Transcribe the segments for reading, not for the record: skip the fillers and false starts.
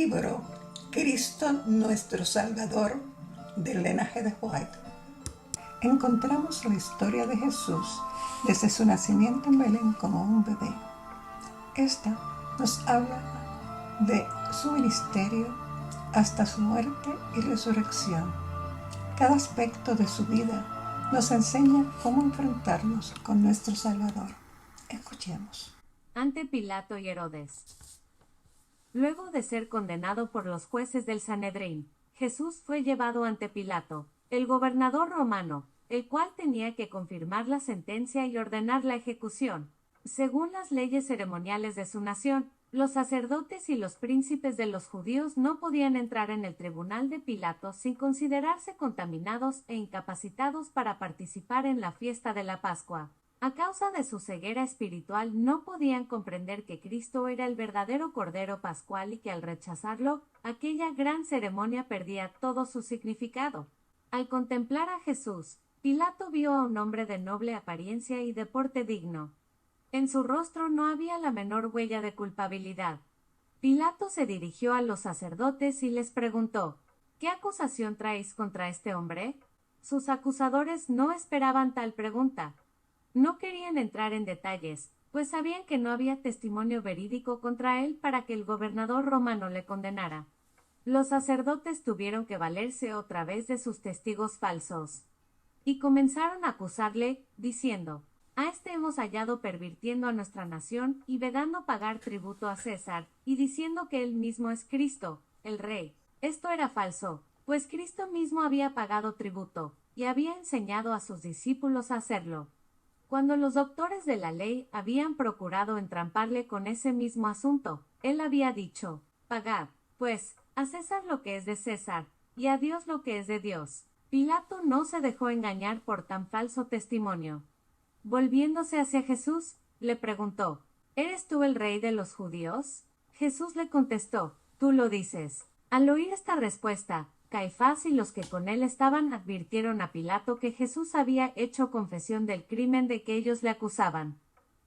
libro Cristo nuestro Salvador del linaje de White, encontramos la historia de Jesús desde su nacimiento en Belén como un bebé. Esta nos habla de su ministerio hasta su muerte y resurrección. Cada aspecto de su vida nos enseña cómo enfrentarnos con nuestro Salvador. Escuchemos. Ante Pilato y Herodes. Luego de ser condenado por los jueces del Sanedrín, Jesús fue llevado ante Pilato, el gobernador romano, el cual tenía que confirmar la sentencia y ordenar la ejecución. Según las leyes ceremoniales de su nación, los sacerdotes y los príncipes de los judíos no podían entrar en el tribunal de Pilato sin considerarse contaminados e incapacitados para participar en la fiesta de la Pascua. A causa de su ceguera espiritual no podían comprender que Cristo era el verdadero Cordero Pascual y que al rechazarlo, aquella gran ceremonia perdía todo su significado. Al contemplar a Jesús, Pilato vio a un hombre de noble apariencia y de porte digno. En su rostro no había la menor huella de culpabilidad. Pilato se dirigió a los sacerdotes y les preguntó: ¿Qué acusación traéis contra este hombre? Sus acusadores no esperaban tal pregunta. No querían entrar en detalles, pues sabían que no había testimonio verídico contra él para que el gobernador romano le condenara. Los sacerdotes tuvieron que valerse otra vez de sus testigos falsos. Y comenzaron a acusarle, diciendo: a este hemos hallado pervirtiendo a nuestra nación y vedando pagar tributo a César, y diciendo que él mismo es Cristo, el Rey. Esto era falso, pues Cristo mismo había pagado tributo, y había enseñado a sus discípulos a hacerlo. Cuando los doctores de la ley habían procurado entramparle con ese mismo asunto, él había dicho: pagad, pues, a César lo que es de César, y a Dios lo que es de Dios. Pilato no se dejó engañar por tan falso testimonio. Volviéndose hacia Jesús, le preguntó: ¿Eres tú el rey de los judíos? Jesús le contestó: Tú lo dices. Al oír esta respuesta, Caifás y los que con él estaban advirtieron a Pilato que Jesús había hecho confesión del crimen de que ellos le acusaban.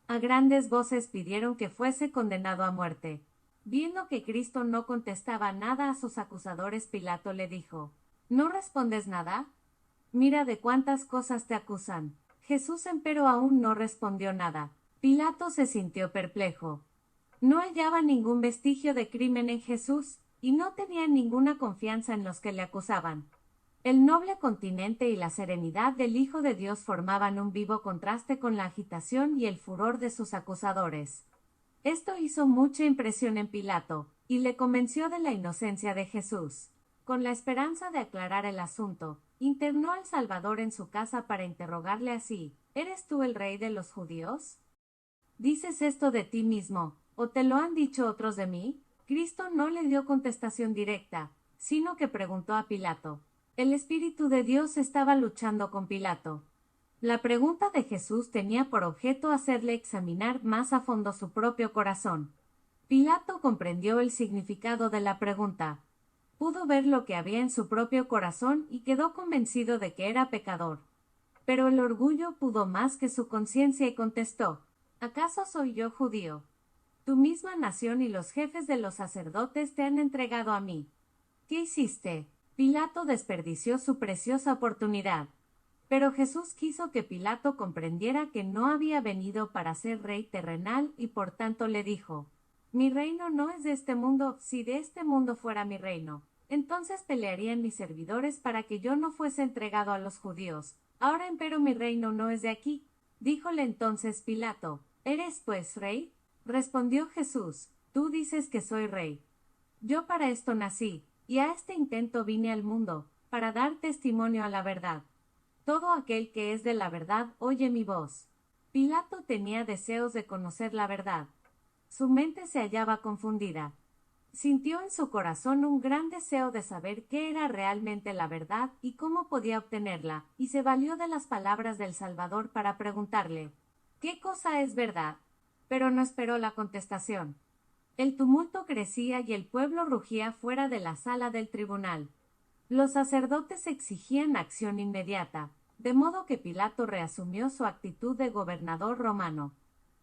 A grandes voces pidieron que fuese condenado a muerte. Viendo que Cristo no contestaba nada a sus acusadores, Pilato le dijo: ¿No respondes nada? Mira de cuántas cosas te acusan. Jesús empero aún no respondió nada. Pilato se sintió perplejo. No hallaba ningún vestigio de crimen en Jesús, y no tenía ninguna confianza en los que le acusaban. El noble continente y la serenidad del Hijo de Dios formaban un vivo contraste con la agitación y el furor de sus acusadores. Esto hizo mucha impresión en Pilato, y le convenció de la inocencia de Jesús. Con la esperanza de aclarar el asunto, internó al Salvador en su casa para interrogarle así: ¿Eres tú el rey de los judíos? ¿Dices esto de ti mismo, o te lo han dicho otros de mí? Cristo no le dio contestación directa, sino que preguntó a Pilato. El Espíritu de Dios estaba luchando con Pilato. La pregunta de Jesús tenía por objeto hacerle examinar más a fondo su propio corazón. Pilato comprendió el significado de la pregunta. Pudo ver lo que había en su propio corazón y quedó convencido de que era pecador. Pero el orgullo pudo más que su conciencia y contestó: ¿acaso soy yo judío? Tu misma nación y los jefes de los sacerdotes te han entregado a mí. ¿Qué hiciste? Pilato desperdició su preciosa oportunidad. Pero Jesús quiso que Pilato comprendiera que no había venido para ser rey terrenal y por tanto le dijo: mi reino no es de este mundo. Si de este mundo fuera mi reino, entonces pelearían mis servidores para que yo no fuese entregado a los judíos. Ahora empero mi reino no es de aquí. Díjole entonces Pilato: ¿eres pues rey? Respondió Jesús: tú dices que soy rey. Yo para esto nací, y a este intento vine al mundo, para dar testimonio a la verdad. Todo aquel que es de la verdad oye mi voz. Pilato tenía deseos de conocer la verdad. Su mente se hallaba confundida. Sintió en su corazón un gran deseo de saber qué era realmente la verdad y cómo podía obtenerla, y se valió de las palabras del Salvador para preguntarle: ¿qué cosa es verdad? Pero no esperó la contestación. El tumulto crecía y el pueblo rugía fuera de la sala del tribunal. Los sacerdotes exigían acción inmediata, de modo que Pilato reasumió su actitud de gobernador romano.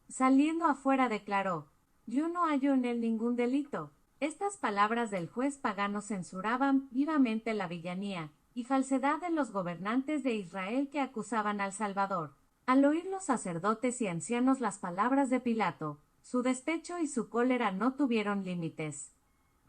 Saliendo afuera declaró: yo no hallo en él ningún delito. Estas palabras del juez pagano censuraban vivamente la villanía y falsedad de los gobernantes de Israel que acusaban al Salvador. Al oír los sacerdotes y ancianos las palabras de Pilato, su despecho y su cólera no tuvieron límites.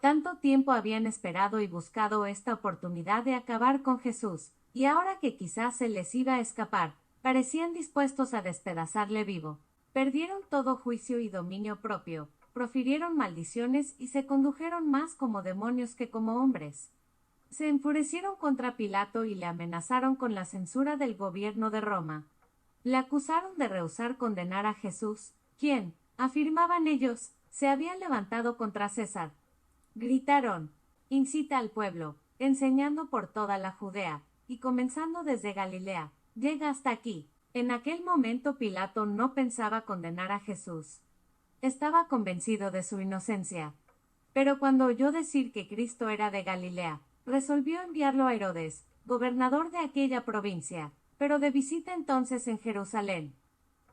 Tanto tiempo habían esperado y buscado esta oportunidad de acabar con Jesús, y ahora que quizás se les iba a escapar, parecían dispuestos a despedazarle vivo. Perdieron todo juicio y dominio propio, profirieron maldiciones y se condujeron más como demonios que como hombres. Se enfurecieron contra Pilato y le amenazaron con la censura del gobierno de Roma. Le acusaron de rehusar condenar a Jesús, quien, afirmaban ellos, se había levantado contra César. Gritaron: incita al pueblo, enseñando por toda la Judea, y comenzando desde Galilea, llega hasta aquí. En aquel momento Pilato no pensaba condenar a Jesús. Estaba convencido de su inocencia. Pero cuando oyó decir que Cristo era de Galilea, resolvió enviarlo a Herodes, gobernador de aquella provincia, pero de visita entonces en Jerusalén.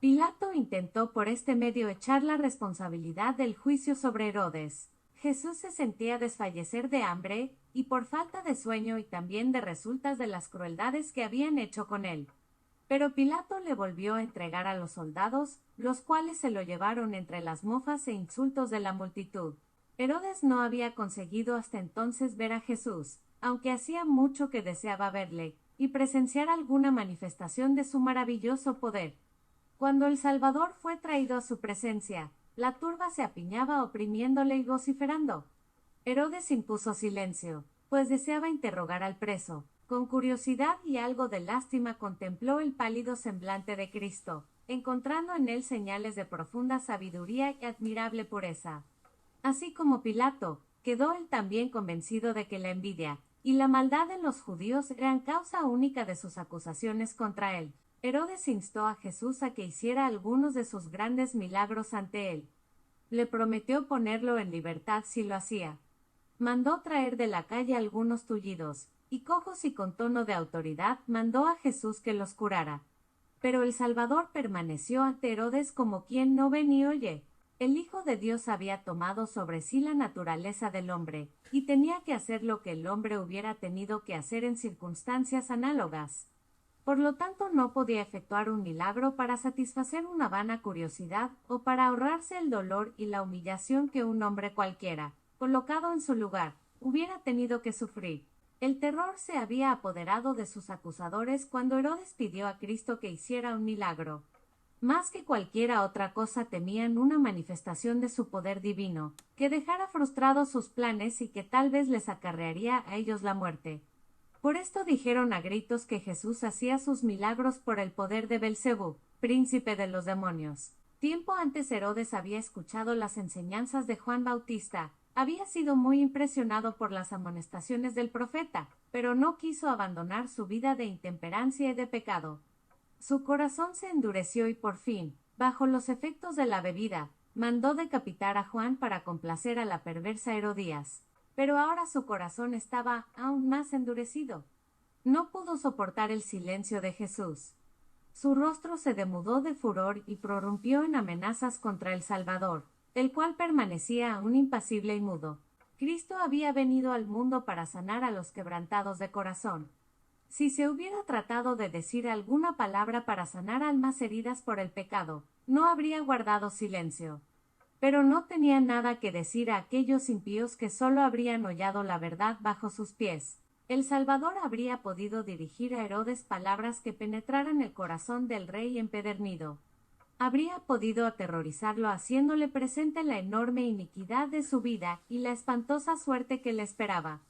Pilato intentó por este medio echar la responsabilidad del juicio sobre Herodes. Jesús se sentía desfallecer de hambre, y por falta de sueño y también de resultas de las crueldades que habían hecho con él. Pero Pilato le volvió a entregar a los soldados, los cuales se lo llevaron entre las mofas e insultos de la multitud. Herodes no había conseguido hasta entonces ver a Jesús, aunque hacía mucho que deseaba verle, y presenciar alguna manifestación de su maravilloso poder. Cuando el Salvador fue traído a su presencia, la turba se apiñaba oprimiéndole y vociferando. Herodes impuso silencio, pues deseaba interrogar al preso. Con curiosidad y algo de lástima contempló el pálido semblante de Cristo, encontrando en él señales de profunda sabiduría y admirable pureza. Así como Pilato, quedó él también convencido de que la envidia y la maldad en los judíos eran causa única de sus acusaciones contra él. Herodes instó a Jesús a que hiciera algunos de sus grandes milagros ante él. Le prometió ponerlo en libertad si lo hacía. Mandó traer de la calle algunos tullidos, y cojos, y con tono de autoridad mandó a Jesús que los curara. Pero el Salvador permaneció ante Herodes como quien no ve ni oye. El Hijo de Dios había tomado sobre sí la naturaleza del hombre, y tenía que hacer lo que el hombre hubiera tenido que hacer en circunstancias análogas. Por lo tanto, no podía efectuar un milagro para satisfacer una vana curiosidad o para ahorrarse el dolor y la humillación que un hombre cualquiera, colocado en su lugar, hubiera tenido que sufrir. El terror se había apoderado de sus acusadores cuando Herodes pidió a Cristo que hiciera un milagro. Más que cualquiera otra cosa temían una manifestación de su poder divino, que dejara frustrados sus planes y que tal vez les acarrearía a ellos la muerte. Por esto dijeron a gritos que Jesús hacía sus milagros por el poder de Belcebú, príncipe de los demonios. Tiempo antes Herodes había escuchado las enseñanzas de Juan Bautista, había sido muy impresionado por las amonestaciones del profeta, pero no quiso abandonar su vida de intemperancia y de pecado. Su corazón se endureció y por fin, bajo los efectos de la bebida, mandó decapitar a Juan para complacer a la perversa Herodías. Pero ahora su corazón estaba aún más endurecido. No pudo soportar el silencio de Jesús. Su rostro se demudó de furor y prorrumpió en amenazas contra el Salvador, el cual permanecía aún impasible y mudo. Cristo había venido al mundo para sanar a los quebrantados de corazón. Si se hubiera tratado de decir alguna palabra para sanar almas heridas por el pecado, no habría guardado silencio. Pero no tenía nada que decir a aquellos impíos que solo habrían hollado la verdad bajo sus pies. El Salvador habría podido dirigir a Herodes palabras que penetraran el corazón del rey empedernido. Habría podido aterrorizarlo haciéndole presente la enorme iniquidad de su vida y la espantosa suerte que le esperaba.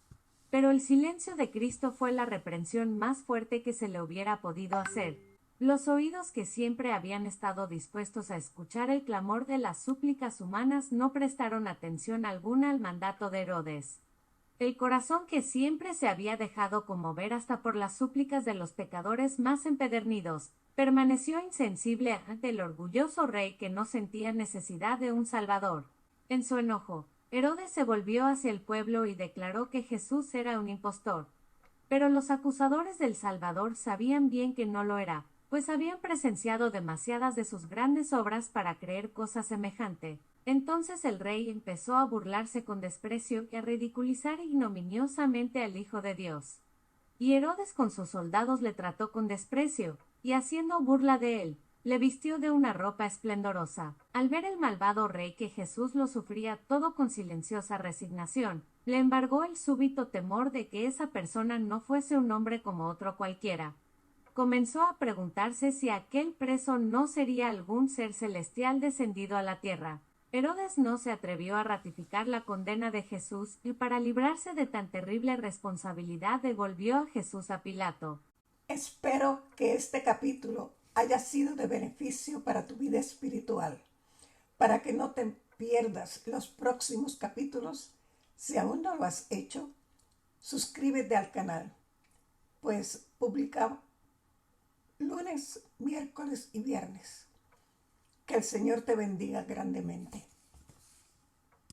Pero el silencio de Cristo fue la reprensión más fuerte que se le hubiera podido hacer. Los oídos que siempre habían estado dispuestos a escuchar el clamor de las súplicas humanas no prestaron atención alguna al mandato de Herodes. El corazón que siempre se había dejado conmover hasta por las súplicas de los pecadores más empedernidos, permaneció insensible ante el orgulloso rey que no sentía necesidad de un salvador. En su enojo, Herodes se volvió hacia el pueblo y declaró que Jesús era un impostor. Pero los acusadores del Salvador sabían bien que no lo era, pues habían presenciado demasiadas de sus grandes obras para creer cosa semejante. Entonces el rey empezó a burlarse con desprecio y a ridiculizar ignominiosamente al Hijo de Dios. Y Herodes con sus soldados le trató con desprecio, y haciendo burla de él, le vistió de una ropa esplendorosa. Al ver el malvado rey que Jesús lo sufría todo con silenciosa resignación, le embargó el súbito temor de que esa persona no fuese un hombre como otro cualquiera. Comenzó a preguntarse si aquel preso no sería algún ser celestial descendido a la tierra. Herodes no se atrevió a ratificar la condena de Jesús y para librarse de tan terrible responsabilidad devolvió a Jesús a Pilato. Espero que este capítulo haya sido de beneficio para tu vida espiritual, para que no te pierdas los próximos capítulos. Si aún no lo has hecho, suscríbete al canal, pues publicamos lunes, miércoles y viernes. Que el Señor te bendiga grandemente.